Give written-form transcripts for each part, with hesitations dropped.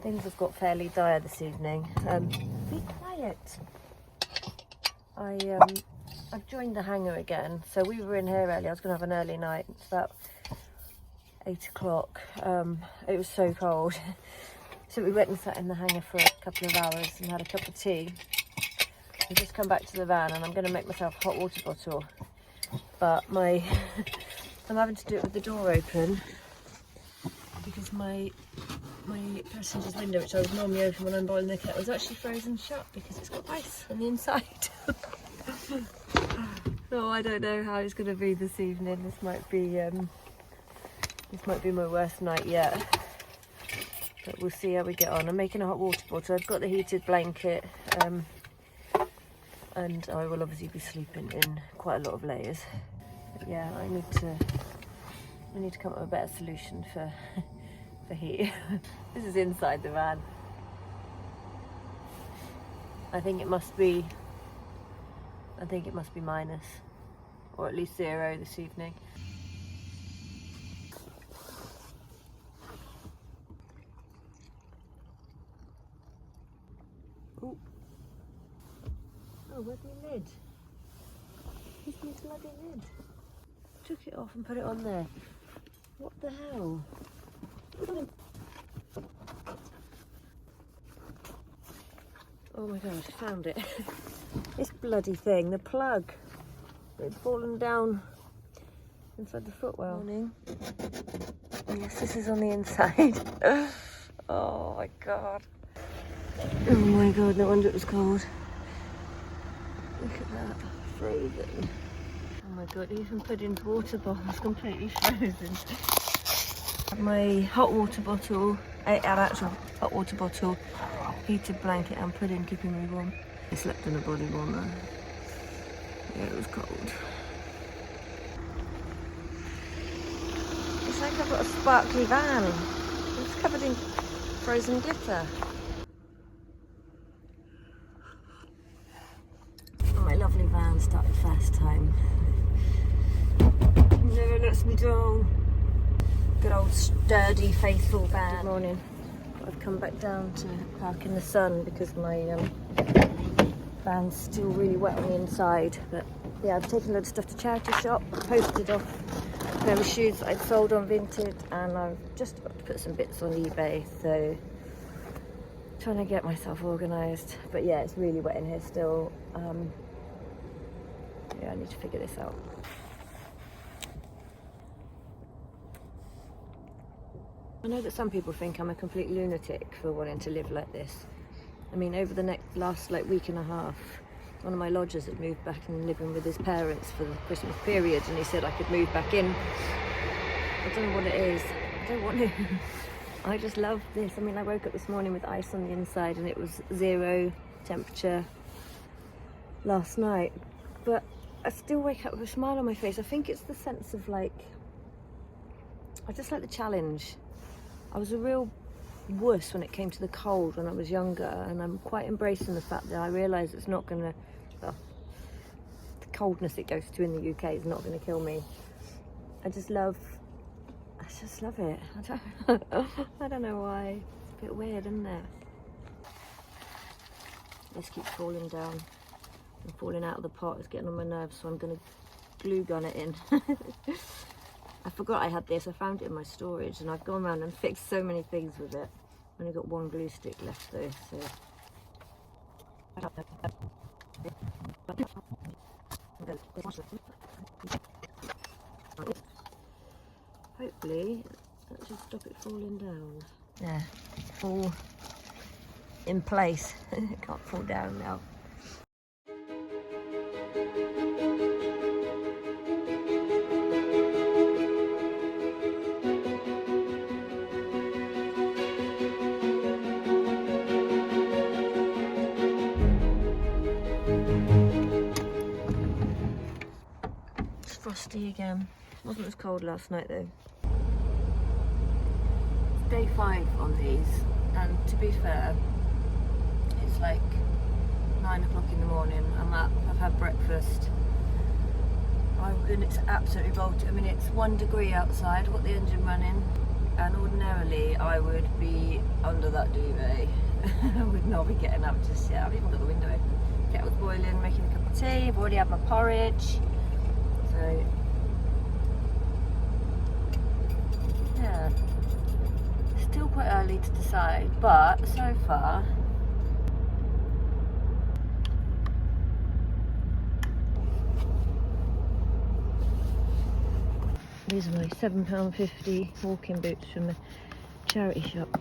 Things have got fairly dire this evening. Be quiet. I've joined the hangar again. So we were in here early. I was going to have an early night. It's about 8 o'clock. It was so cold. So we went and sat in the hangar for a couple of hours and had a cup of tea. I've just come back to the van and I'm going to make myself a hot water bottle. But I'm having to do it with the door open because my passenger's window, which I would normally open when I'm boiling the kettle, is actually frozen shut because it's got ice on the inside. So I don't know how it's going to be this evening. This might be my worst night yet. But we'll see how we get on. I'm making a hot water bottle. I've got the heated blanket, and I will obviously be sleeping in quite a lot of layers. But yeah, I need to come up with a better solution for heat. This is inside the van. I think it must be minus, or at least 0 this evening. Ooh. Oh, where's my lid? Where's my bloody lid? Took it off and put it on there. What the hell? Oh my god, I found it. This bloody thing, the plug. It's fallen down inside the footwell. Morning. Yes, this is on the inside. Oh my god. Oh my god, no wonder it was cold. Look at that, frozen. Oh my god, even put in water bottles completely frozen. My hot water bottle, an actual hot water bottle, heated blanket and pudding keeping me warm. I slept in a body warmer. Yeah, it was cold. It's like I've got a sparkly van. It's covered in frozen glitter. Oh, my lovely van started fast time. Never lets me down. Good old sturdy, faithful van. Good morning. I've come back down to park in the sun because my van's still really wet on the inside. But yeah, I've taken a load of stuff to charity shop, posted off a pair of shoes that I'd sold on Vinted, and I'm just about to put some bits on eBay. So trying to get myself organised. But yeah, it's really wet in here still. Yeah, I need to figure this out. I know that some people think I'm a complete lunatic for wanting to live like this. I mean, over the last week and a half, one of my lodgers had moved back and living with his parents for the Christmas period, and he said I could move back in. I don't know what it is. I don't want to. I just love this. I mean, I woke up this morning with ice on the inside and it was 0 temperature last night. But I still wake up with a smile on my face. I think it's the sense of I just like the challenge. I was a real wuss when it came to the cold when I was younger, and I'm quite embracing the fact that I realise it's not going to, the coldness it goes to in the UK is not going to kill me. I just love it. I don't know why. It's a bit weird, isn't it? This keeps falling down and falling out of the pot. It's getting on my nerves, so I'm going to glue gun it in. I forgot I had this. I found it in my storage and I've gone around and fixed so many things with it. I've only got one glue stick left though, so. Hopefully that should stop it falling down. Yeah, fall in place. It can't fall down now. Frosty again. Wasn't as cold last night though. It's day 5 on these, and to be fair, it's 9 o'clock in the morning. I'm up, I've had breakfast. And it's absolutely bolted. I mean, it's 1 degree outside. I've got the engine running. and ordinarily I would be under that duvet. I would not be getting up just yet. I've even got the window open. Kettle's boiling, making a cup of tea. I've already had my porridge. So, yeah. Still quite early to decide, but so far. These are my £7.50 walking boots from a charity shop.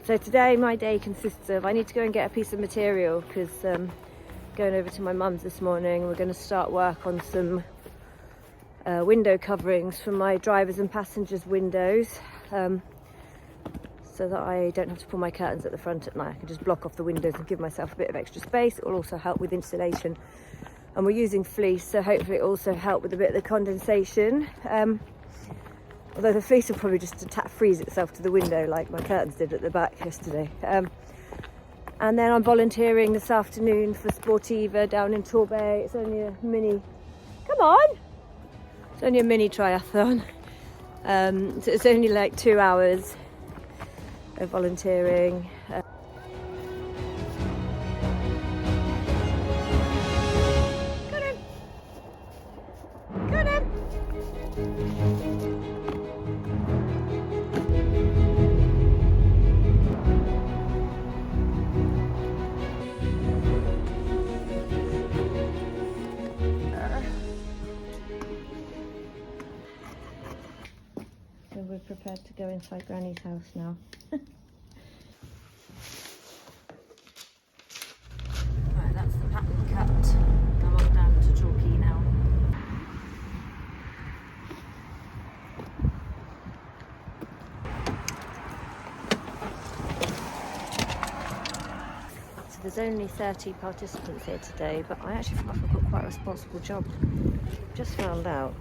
So today my day consists of, I need to go and get a piece of material because going over to my mum's this morning, we're going to start work on some window coverings for my drivers and passengers windows, so that I don't have to pull my curtains at the front at night. I can just block off the windows and give myself a bit of extra space. It will also help with insulation, and we're using fleece, so hopefully it will also help with a bit of the condensation. Although the fleece will probably just freeze itself to the window like my curtains did at the back yesterday. And then I'm volunteering this afternoon for Sportiva down in Torbay. It's only a mini, come on! It's only a mini triathlon. So it's only like 2 hours of volunteering. Got him! Got him! So we're prepared to go inside Granny's house now. Right, that's the pattern cut. I'm on down to Torquay now. So there's only 30 participants here today, but I actually feel like I've got quite a responsible job. Just found out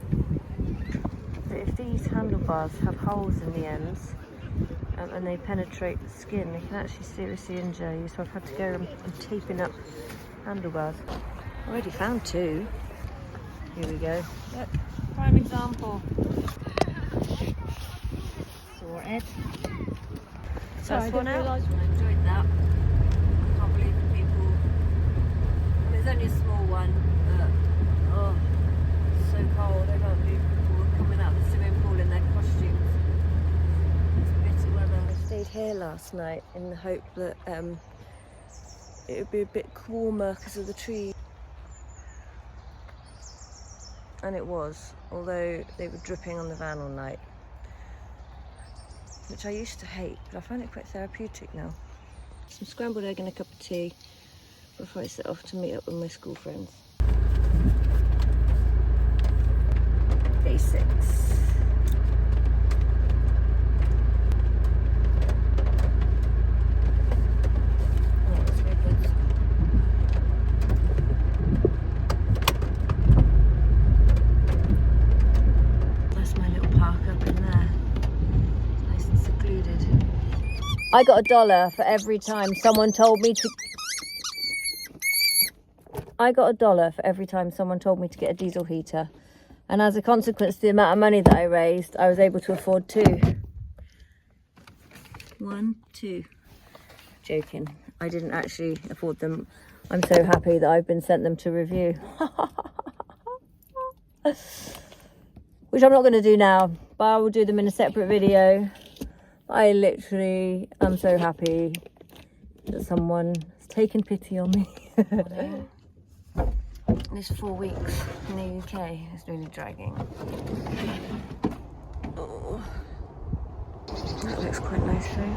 that if these handlebars have holes in the ends and they penetrate the skin, they can actually seriously injure you. So I've had to go and taping up handlebars. I already found 2. Here we go. Look, prime example. Sorted. First one out. I enjoyed that. I can't believe the people. I mean, it's only a small one, but oh, it's so cold. I can't believe people are coming out of the swimming pool in their costumes. It's bitter weather. I stayed here last night in the hope that it would be a bit warmer because of the trees. And it was, although they were dripping on the van all night, which I used to hate, but I find it quite therapeutic now. Some scrambled egg and a cup of tea before I set off to meet up with my school friends. Day 6. I got $1 for every time someone told me to. I got $1 for every time someone told me to get a diesel heater, and as a consequence of the amount of money that I raised, I was able to afford 2. 1, 2. Joking. I didn't actually afford them. I'm so happy that I've been sent them to review, which I'm not going to do now, but I will do them in a separate video. I literally am so happy that someone has taken pity on me. This 4 weeks in the UK is really dragging. Oh, that looks quite nice though.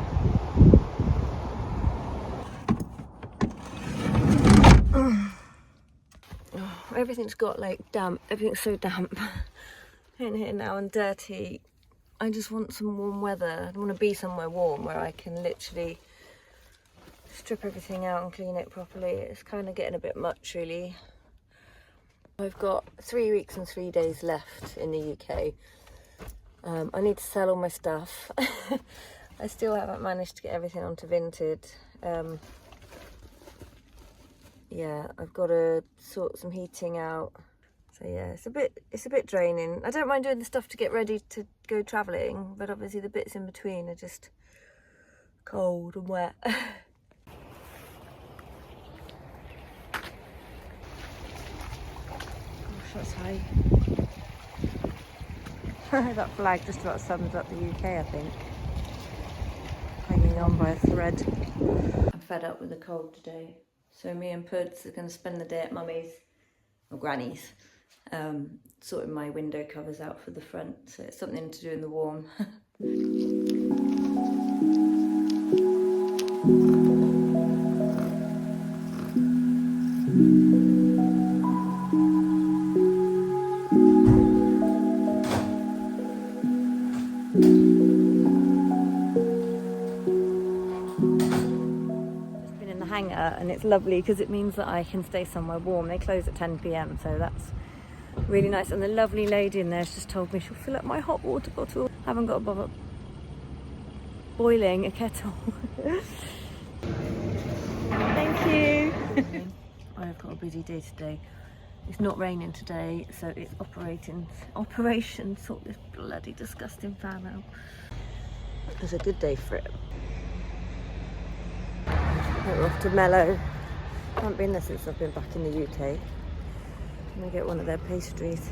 Oh, everything's got like damp, everything's so damp. in here now and dirty. I just want some warm weather. I want to be somewhere warm where I can literally strip everything out and clean it properly. It's kind of getting a bit much, really. I've got 3 weeks and 3 days left in the UK. I need to sell all my stuff. I still haven't managed to get everything onto Vinted. Yeah, I've got to sort some heating out. So yeah, it's a bit draining. I don't mind doing the stuff to get ready to go travelling, but obviously the bits in between are just cold and wet. Gosh, that's high. That flag just about sums up the UK, I think. Hanging on by a thread. I'm fed up with the cold today. So me and Puds are going to spend the day at Mummy's, or Granny's, sorting my window covers out for the front. So it's something to do in the warm. Hangar, and it's lovely because it means that I can stay somewhere warm. They close at 10 p.m, so that's really nice. And the lovely lady in there has just told me she'll fill up my hot water bottle. I haven't got to bother boiling a kettle. Thank you. I've got a busy day today. It's not raining today, so it's operation sort this bloody disgusting fan out. It's a good day for it. We're off to Mellow. I haven't been there since I've been back in the UK. I'm gonna get one of their pastries.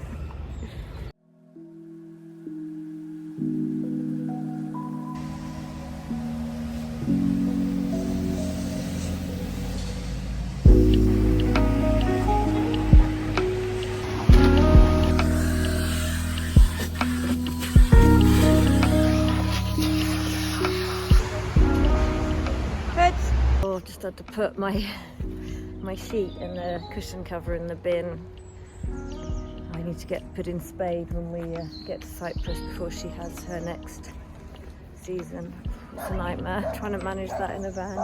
Just had to put my sheet and the cushion cover in the bin. I need to get put in spade when we get to Cyprus before she has her next season. It's a nightmare trying to manage that in a van.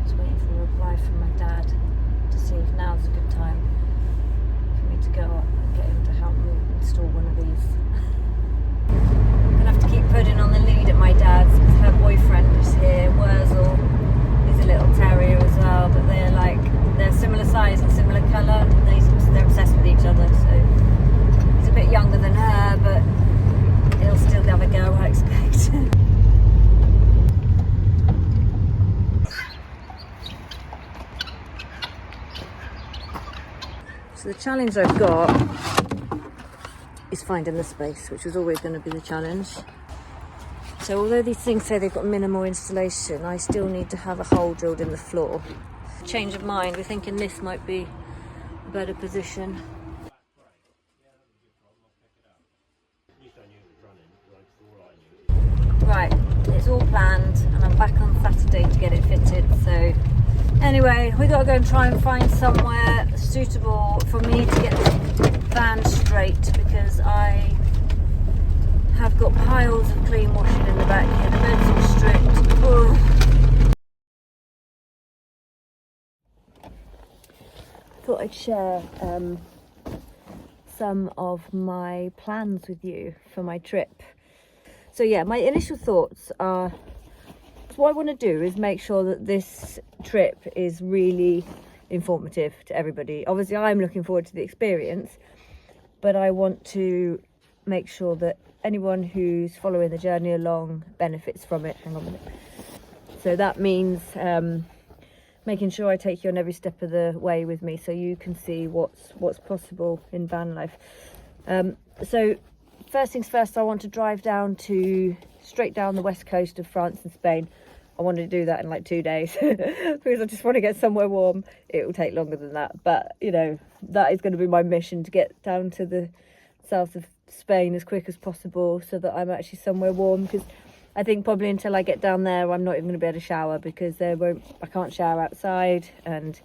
Just waiting for a reply from my dad to see if now's a good time for me to go up and get him to help me install one of these. I'm gonna have to keep putting on the lead at my dad's because her boyfriend is here. Wurzel is a little terrier as well, but they're similar size and similar colour, and they're obsessed with each other. So he's a bit younger than her, but he'll still have a go, I expect. So the challenge I've got is finding the space, which was always going to be the challenge. So although these things say they've got minimal installation, I still need to have a hole drilled in the floor. Change of mind, we're thinking this might be a better position. Right, it's all planned and I'm back on Saturday to get it fitted. So anyway, we got to go and try and find somewhere suitable for me to get the van straight, because I have got piles of clean washing in the back here. The bed's all stripped. Ugh. Thought I'd share some of my plans with you for my trip. So yeah, my initial thoughts are, what I want to do is make sure that this trip is really informative to everybody. Obviously I'm looking forward to the experience, but I want to make sure that anyone who's following the journey along benefits from it. Hang on a minute. So that means making sure I take you on every step of the way with me, so you can see what's possible in van life. So first things first, I want to drive straight down the west coast of France and Spain. I want to do that in like 2 days because I just want to get somewhere warm. It will take longer than that, but you know, that is going to be my mission, to get down to the south of Spain as quick as possible so that I'm actually somewhere warm, because I think probably until I get down there, I'm not even going to be able to shower, because I can't shower outside. And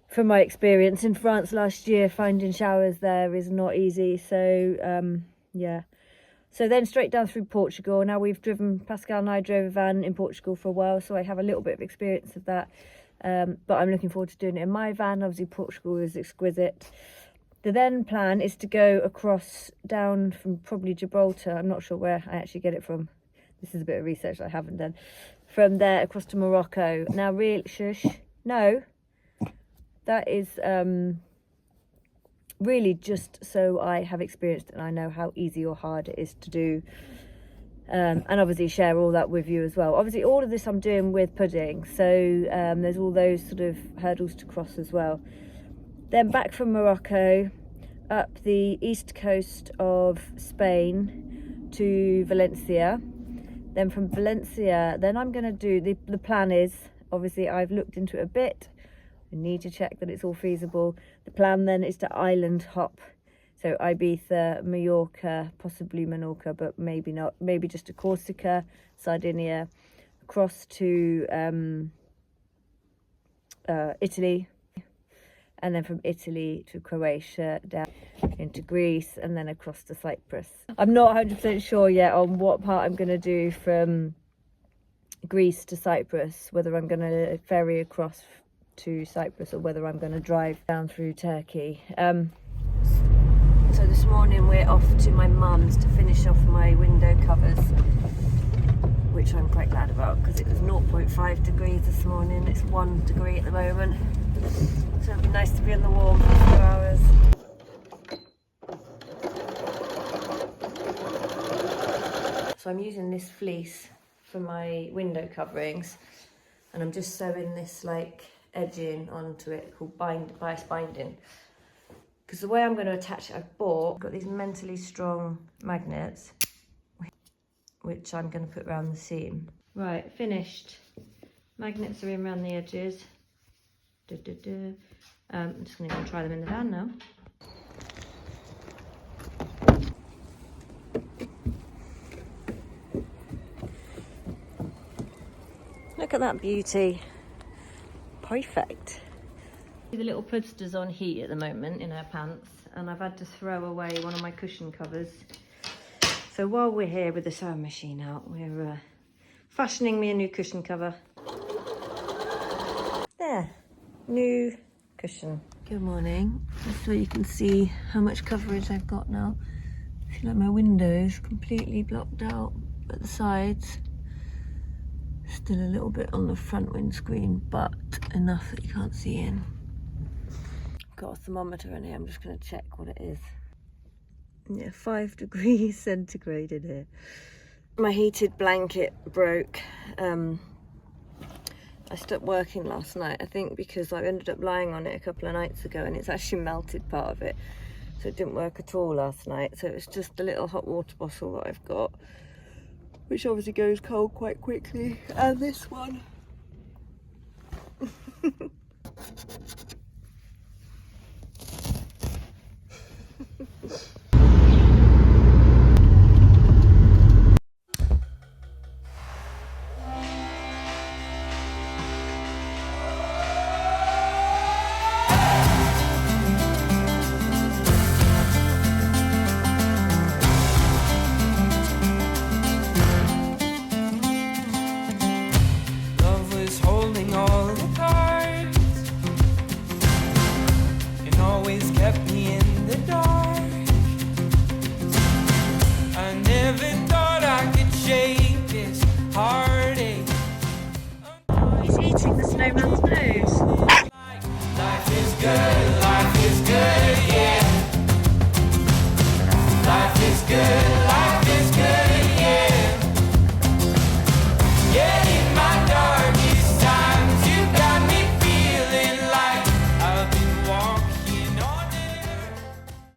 from my experience in France last year, finding showers there is not easy. So yeah. So then straight down through Portugal. Now Pascal and I drove a van in Portugal for a while, so I have a little bit of experience of that. But I'm looking forward to doing it in my van. Obviously Portugal is exquisite. The then plan is to go across down from probably Gibraltar. I'm not sure where I actually get it from. This is a bit of research that I haven't done. From there across to Morocco. Now no, that is really just so I have experienced and I know how easy or hard it is to do. And obviously share all that with you as well. Obviously all of this I'm doing with pudding, so there's all those sort of hurdles to cross as well. Then back from Morocco up the east coast of Spain to Valencia. Then from Valencia, then I'm going to do, the plan is, obviously I've looked into it a bit, I need to check that it's all feasible. The plan then is to island hop. So Ibiza, Mallorca, possibly Menorca, but maybe not. Maybe just to Corsica, Sardinia, across to Italy, and then from Italy to Croatia, down into Greece, and then across to Cyprus. I'm not 100% sure yet on what part I'm going to do from Greece to Cyprus, whether I'm going to ferry across to Cyprus or whether I'm going to drive down through Turkey. So this morning we're off to my mum's to finish off my window covers, which I'm quite glad about because it was 0.5 degrees this morning. It's 1 degree at the moment, so it'll be nice to be in the warm for a few hours. So I'm using this fleece for my window coverings, and I'm just sewing this like edging onto it called bias binding. Because the way I'm going to attach it, I've got these mentally strong magnets, which I'm going to put around the seam. Right, finished. Magnets are in around the edges. I'm just going to go and try them in the van now. Look at that beauty. Perfect. The little pudster's on heat at the moment in her pants, and I've had to throw away one of my cushion covers. So while we're here with the sewing machine out, we're fashioning me a new cushion cover. There, new cushion. Good morning. Just so you can see how much coverage I've got now. I feel like my window's completely blocked out at the sides. Still a little bit on the front windscreen, but enough that you can't see in. Got a thermometer in here, I'm just going to check what it is. Yeah, 5 degrees centigrade in here. My heated blanket broke. I stopped working last night, I think because I ended up lying on it a couple of nights ago and it's actually melted part of it. So it didn't work at all last night. So it's just the little hot water bottle that I've got, which obviously goes cold quite quickly. And this one.